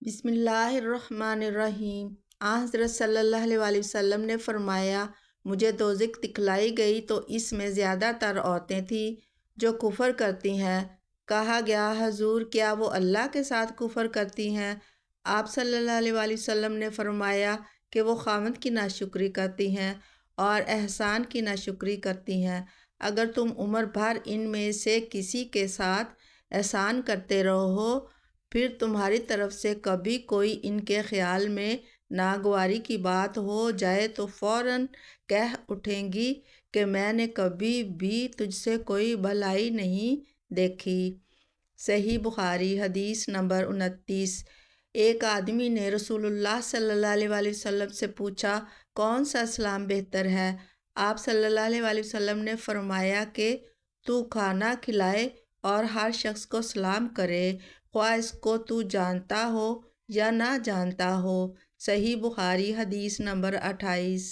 بسم اللہ الرحمن الرحیم۔ حضرت صلی اللہ علیہ وسلم نے فرمایا، مجھے دوزخ دکھلائی گئی تو اس میں زیادہ تر عورتیں تھیں جو کفر کرتی ہیں۔ کہا گیا، حضور کیا وہ اللہ کے ساتھ کفر کرتی ہیں؟ آپ صلی اللہ علیہ وسلم نے فرمایا کہ وہ خاوند کی ناشکری کرتی ہیں اور احسان کی ناشکری کرتی ہیں۔ اگر تم عمر بھر ان میں سے کسی کے ساتھ احسان کرتے رہو، پھر تمہاری طرف سے کبھی کوئی ان کے خیال میں ناگواری کی بات ہو جائے تو فوراً کہہ اٹھیں گی کہ میں نے کبھی بھی تجھ سے کوئی بھلائی نہیں دیکھی۔ صحیح بخاری حدیث نمبر 29۔ ایک آدمی نے رسول اللہ صلی اللہ علیہ وسلم سے پوچھا، کون سا اسلام بہتر ہے؟ آپ صلی اللہ علیہ وسلم نے فرمایا کہ تو کھانا کھلائے اور ہر شخص کو سلام کرے، خواہ اس کو تو جانتا ہو یا نہ جانتا ہو۔ صحیح بخاری حدیث نمبر 28۔